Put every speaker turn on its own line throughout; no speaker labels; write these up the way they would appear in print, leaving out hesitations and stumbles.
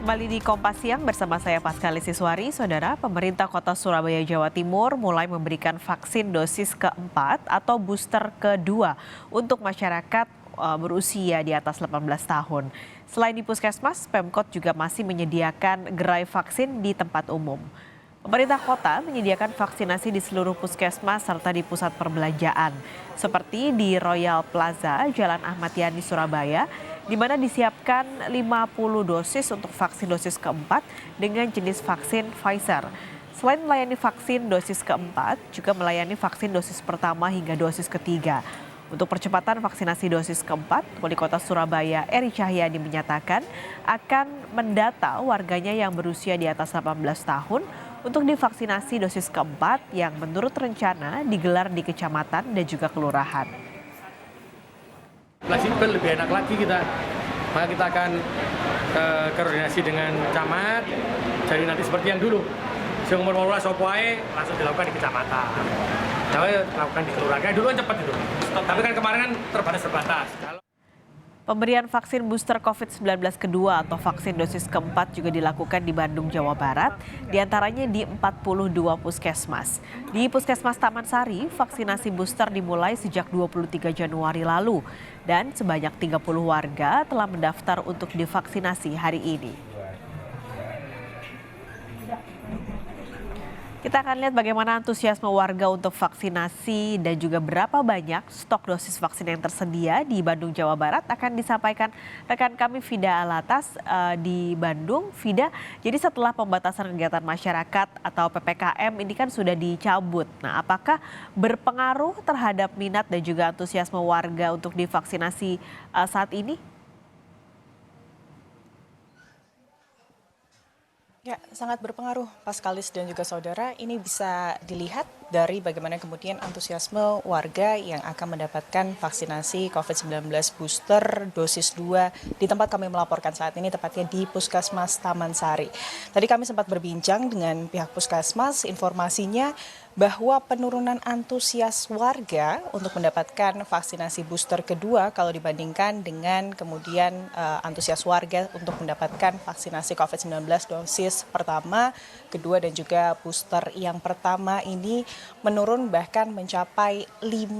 Kembali di Kompas Siang bersama saya Paskalis Siswari. Saudara, pemerintah kota Surabaya, Jawa Timur mulai memberikan vaksin dosis keempat atau booster kedua untuk masyarakat berusia di atas 18 tahun. Selain di puskesmas, Pemkot juga masih menyediakan gerai vaksin di tempat umum. Pemerintah kota menyediakan vaksinasi di seluruh puskesmas serta di pusat perbelanjaan, seperti di Royal Plaza, Jalan Ahmad Yani, Surabaya, di mana disiapkan 50 dosis untuk vaksin dosis keempat dengan jenis vaksin Pfizer. Selain melayani vaksin dosis keempat, juga melayani vaksin dosis pertama hingga dosis ketiga. Untuk percepatan vaksinasi dosis keempat, Wali Kota Surabaya Eri Cahyadi menyatakan akan mendata warganya yang berusia di atas 18 tahun untuk divaksinasi dosis keempat yang menurut rencana digelar di kecamatan dan juga kelurahan.
Fleksibel, lebih enak lagi kita. Maka kita akan koordinasi dengan camat, jadi nanti seperti yang dulu. Yang umur-umur sopoae langsung dilakukan di kecamatan. Jadi lakukan di kelurahan. Dulu kan cepat itu. Tapi kan kemarin kan terbatas.
Pemberian vaksin booster COVID-19 kedua atau vaksin dosis keempat juga dilakukan di Bandung, Jawa Barat, diantaranya di 42 puskesmas. Di Puskesmas Taman Sari, vaksinasi booster dimulai sejak 23 Januari lalu dan sebanyak 30 warga telah mendaftar untuk divaksinasi hari ini. Kita akan lihat bagaimana antusiasme warga untuk vaksinasi dan juga berapa banyak stok dosis vaksin yang tersedia di Bandung, Jawa Barat akan disampaikan rekan kami Vida Alatas di Bandung. Vida, jadi setelah pembatasan kegiatan masyarakat atau PPKM ini kan sudah dicabut. Nah, apakah berpengaruh terhadap minat dan juga antusiasme warga untuk divaksinasi saat ini?
Ya, sangat berpengaruh, Paskalis dan juga saudara. Ini bisa dilihat dari bagaimana kemudian antusiasme warga yang akan mendapatkan vaksinasi COVID-19 booster dosis 2 di tempat kami melaporkan saat ini, tepatnya di Puskesmas Taman Sari. Tadi kami sempat berbincang dengan pihak Puskesmas, informasinya bahwa penurunan antusias warga untuk mendapatkan vaksinasi booster kedua kalau dibandingkan dengan kemudian antusias warga untuk mendapatkan vaksinasi COVID-19 dosis pertama, kedua dan juga booster yang pertama ini menurun bahkan mencapai 50%.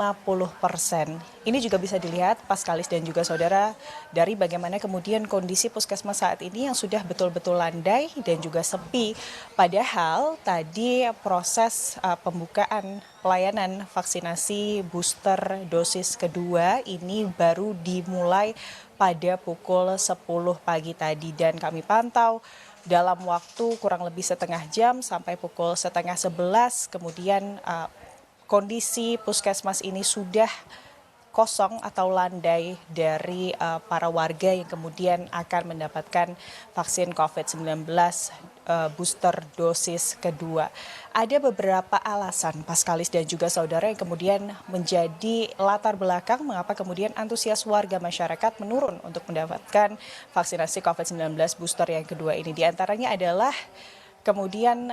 Ini juga bisa dilihat Paskalis dan juga saudara dari bagaimana kemudian kondisi puskesmas saat ini yang sudah betul-betul landai dan juga sepi. Padahal tadi proses pembukaan pelayanan vaksinasi booster dosis kedua ini baru dimulai pada pukul 10 pagi tadi dan kami pantau dalam waktu kurang lebih setengah jam sampai pukul setengah 11 kemudian kondisi puskesmas ini sudah kosong atau landai dari para warga yang kemudian akan mendapatkan vaksin COVID-19 booster dosis kedua. Ada beberapa alasan, Paskalis dan juga saudara, yang kemudian menjadi latar belakang mengapa kemudian antusias warga masyarakat menurun untuk mendapatkan vaksinasi COVID-19 booster yang kedua ini. Di antaranya adalah kemudian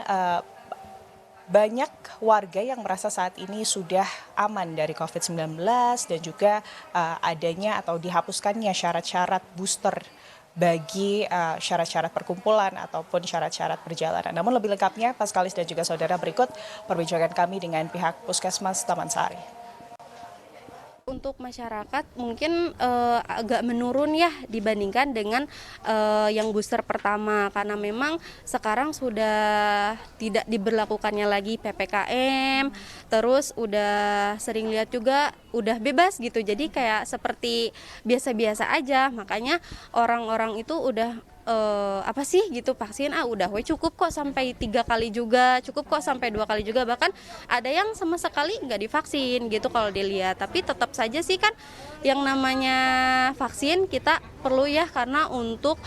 banyak warga yang merasa saat ini sudah aman dari COVID-19 dan juga adanya atau dihapuskannya syarat-syarat booster bagi syarat-syarat perkumpulan ataupun syarat-syarat perjalanan. Namun lebih lengkapnya, Paskalis dan juga saudara, berikut perbincangan kami dengan pihak Puskesmas Taman Sari.
Untuk masyarakat mungkin agak menurun ya dibandingkan dengan yang booster pertama karena memang sekarang sudah tidak diberlakukannya lagi PPKM, terus udah sering lihat juga udah bebas gitu, jadi kayak seperti biasa-biasa aja, makanya orang-orang itu udah apa sih gitu vaksin udah cukup kok sampai 3 kali juga, cukup kok sampai 2 kali juga, bahkan ada yang sama sekali nggak divaksin gitu kalau dilihat. Tapi tetap saja sih kan yang namanya vaksin kita perlu ya karena untuk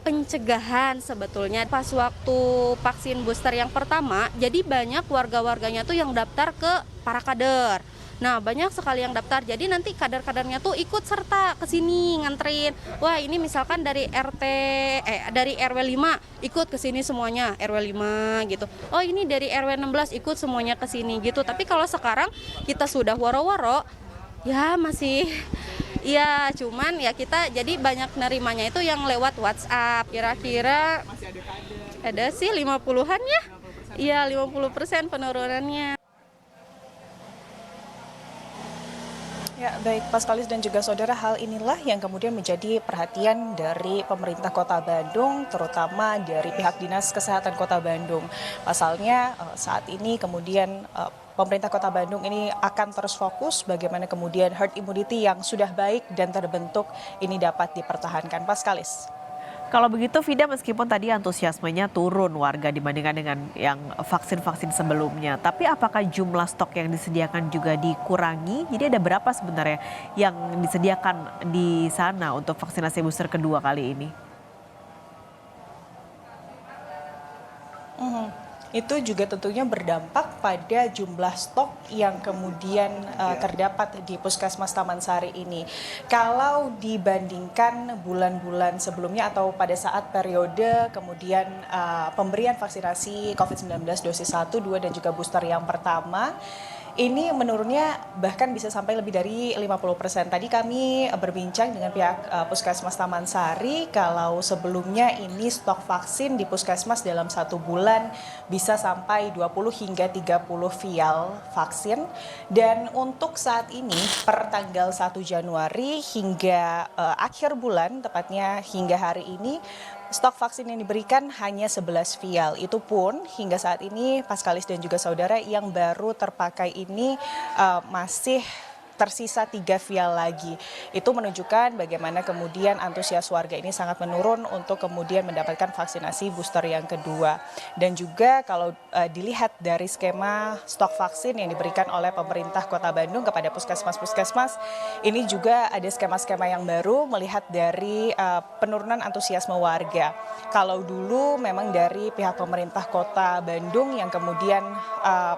pencegahan sebetulnya. Pas waktu vaksin booster yang pertama jadi banyak warga-warganya tuh yang daftar ke para kader. Nah, banyak sekali yang daftar. Jadi nanti kader-kadernya tuh ikut serta ke sini nganterin. Wah, ini misalkan dari dari RW 5 ikut ke sini semuanya, RW 5 gitu. Oh, ini dari RW 16 ikut semuanya ke sini gitu. Tapi kalau sekarang kita sudah waro-waro, ya masih Iya, cuman ya kita jadi banyak nerimanya itu yang lewat WhatsApp. Kira-kira ada sih 50-an ya. Iya, 50% penurunannya.
Ya, baik Paskalis dan juga saudara, hal inilah yang kemudian menjadi perhatian dari pemerintah Kota Bandung, terutama dari pihak Dinas Kesehatan Kota Bandung. Pasalnya saat ini kemudian pemerintah Kota Bandung ini akan terus fokus bagaimana kemudian herd immunity yang sudah baik dan terbentuk ini dapat dipertahankan. Paskalis.
Kalau begitu Vida, meskipun tadi antusiasmenya turun warga dibandingkan dengan yang vaksin-vaksin sebelumnya, tapi apakah jumlah stok yang disediakan juga dikurangi? Jadi ada berapa sebenarnya yang disediakan di sana untuk vaksinasi booster kedua kali ini?
Itu juga tentunya berdampak pada jumlah stok yang kemudian terdapat di Puskesmas Taman Sari ini. Kalau dibandingkan bulan-bulan sebelumnya atau pada saat periode kemudian pemberian vaksinasi COVID-19 dosis 1, 2, dan juga booster yang pertama, ini menurunnya bahkan bisa sampai lebih dari 50%. Tadi kami berbincang dengan pihak Puskesmas Taman Sari, kalau sebelumnya ini stok vaksin di Puskesmas dalam 1 bulan bisa sampai 20 hingga 30 vial vaksin. Dan untuk saat ini per tanggal 1 Januari hingga akhir bulan, tepatnya hingga hari ini, stok vaksin yang diberikan hanya 11 vial. Itu pun hingga saat ini Paskalis dan juga saudara, yang baru terpakai ini masih tersisa 3 vial lagi. Itu menunjukkan bagaimana kemudian antusias warga ini sangat menurun untuk kemudian mendapatkan vaksinasi booster yang kedua. Dan juga kalau dilihat dari skema stok vaksin yang diberikan oleh pemerintah Kota Bandung kepada puskesmas-puskesmas, ini juga ada skema-skema yang baru melihat dari penurunan antusiasme warga. Kalau dulu memang dari pihak pemerintah Kota Bandung yang kemudian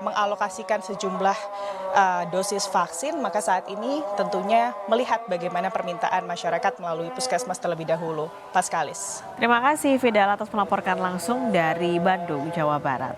mengalokasikan sejumlah dosis vaksin, maka saat ini tentunya melihat bagaimana permintaan masyarakat melalui puskesmas terlebih dahulu. Paskalis.
Terima kasih Vida atas melaporkan langsung dari Bandung, Jawa Barat.